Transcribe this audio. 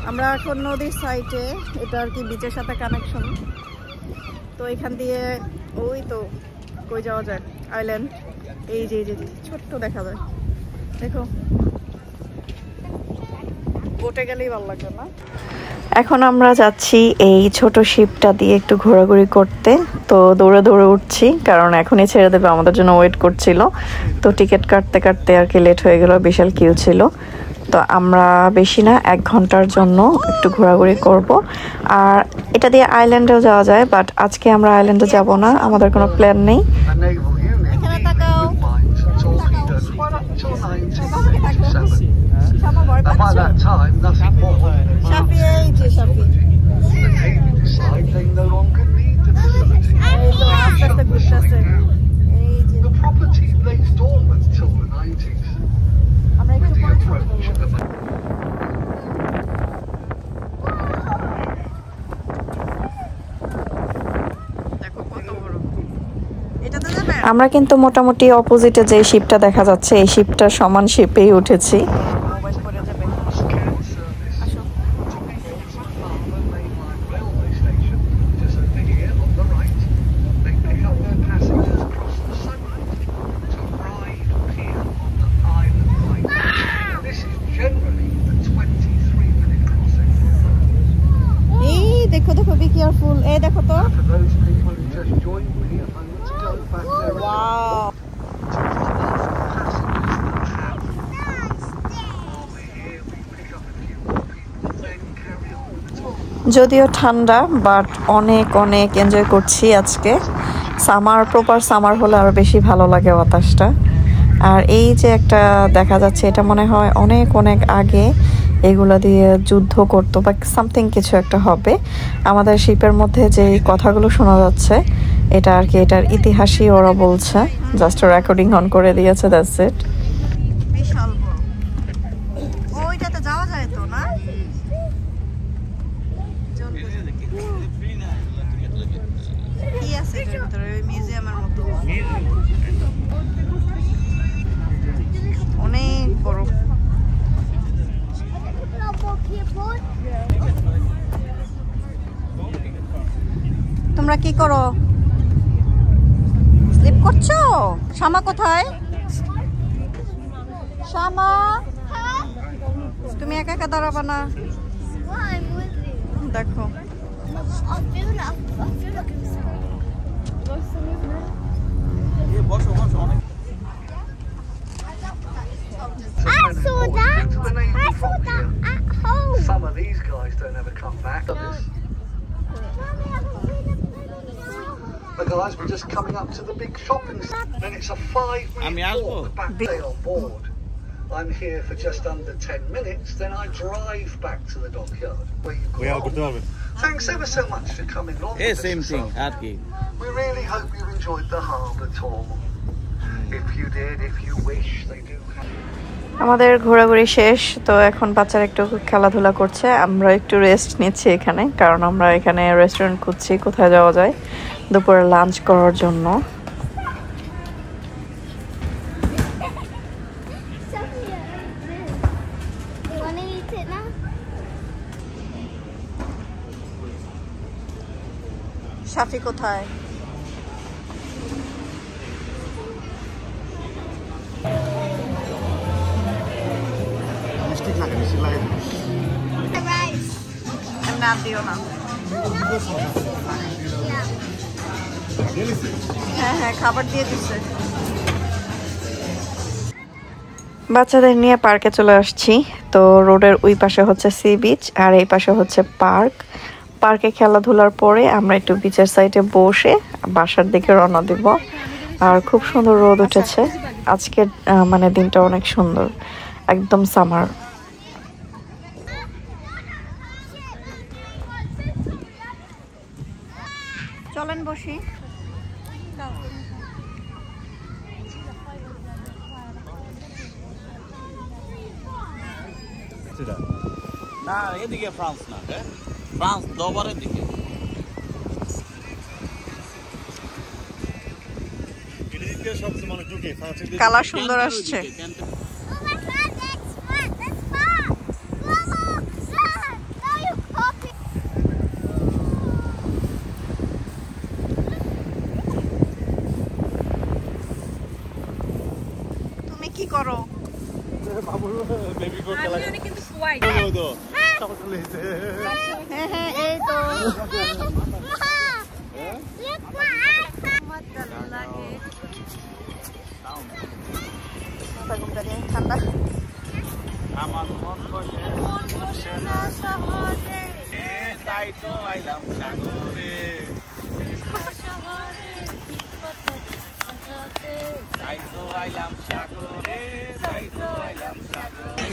আমরা এখন নদীর সাইডে, এটা আর কি বিচের সাথে কানেকশন। তো এখান দিয়ে ওই তো কই যাওয়া যায়, আইল্যান্ড। এই যে ছোট্ট দেখা যায়, দেখো বোটে গেলেই ভালো লাগবে না। এখন আমরা যাচ্ছি এই ছোট শিপটা দিয়ে একটু ঘোরাঘুরি করতে। তো দৌড়ে দৌড়ে উঠছি, কারণ এখনই ছেড়ে দেবে, আমাদের জন্য ওয়েট করছিল। তো টিকিট কাটতে কাটতে আর কি লেট হয়ে গেল, বিশাল কিউ ছিল। তো আমরা বেশি না 1 ঘন্টার জন্য একটু ঘোরাঘুরি করব। আর এটা দিয়ে আইল্যান্ডেও যাওয়া যায়, বাট আজকে আমরা আইল্যান্ডে যাব না, আমাদের কোনো প্ল্যান নেই। By that time, nothing more. They no longer need the facility. The property lays dormant till the 90s. With the approach of the আমরা কিন্তু মোটামুটি অপোজিটে যে শিপটা দেখা যাচ্ছে, এই শিপটার সমান শিপেই উঠেছি। দেখো দেখো, বি কেয়ারফুল। এই দেখো তো, যদিও ঠান্ডা, বাট অনেক অনেক এনজয় করছি আজকে। সামার, প্রপার সামার হলে আরো বেশি ভালো লাগে বাতাসটা। আর এই যে একটা দেখা যাচ্ছে, এটা মনে হয় অনেক অনেক আগে এগুলা দিয়ে যুদ্ধ করতো বা সামথিং কিছু একটা হবে। আমাদের শিপের মধ্যে যে কথাগুলো শোনা যাচ্ছে, এটা আর কি এটার ইতিহাসই ওরা বলছে, জাস্ট রেকর্ডিং অন করে দিয়েছে, দ্যাটস ইট। বিশাল বড়, ওইটাতে যাওয়া যায় তো না? কি আছে এটার ভিতরে? ওই মিউজিয়ামের মতো অনেক বড়। তোমরা কি করো? স্লিপ করছো? শামা কোথায়? শামা, তুমি একা একা দাঁড়াবা না, দেখো। Some of these guys don't ever come back. But guys, we're just coming up to the big shopping centre. Then it's a 5-minute walk back day on board. I'm here for just under 10 minutes, then I drive back to the dockyard where you call. Thanks ever so much for coming along. Yeah, same thing. We really hope you enjoyed the harbour tour. If you did, if you wish, they do have. আমাদের ঘোরাঘুরি শেষ, তো এখন বাচ্চারা একটু খেলাধুলা করছে, আমরা একটু রেস্ট নিচ্ছি এখানে, কারণ আমরা এখানে রেস্টুরেন্ট খুঁজছি কোথায় যাওয়া যায় দুপুরে লাঞ্চ করার জন্য। শাফি কোথায়? হ্যাঁ হ্যাঁ, খাবার দিয়ে দিচ্ছে। বাচ্চাদের নিয়ে পার্কে চলে আসছি। তো রোডের ওই পাশে হচ্ছে সি বিচ, আর এই পাশে হচ্ছে পার্ক। পার্কে খেলাধুলার পরে আমরা একটু বিচের সাইডে বসে বাসার দিকে রওনা দিব। আর খুব সুন্দর রোদ উঠেছে আজকে, মানে দিনটা অনেক সুন্দর, একদম সামার। চলেন বসি। না, এদিকে ফ্রান্স না, ফ্রান্স দোবারের দিকে। কালার সুন্দর আসছে। করো। হ্যাঁ এই তো ঠান্ডা। আমার মন বলে তাই তো আইলাম সাগরে, তাই তো আইলাম সাগরে, তাই তো আইলাম সাগরে।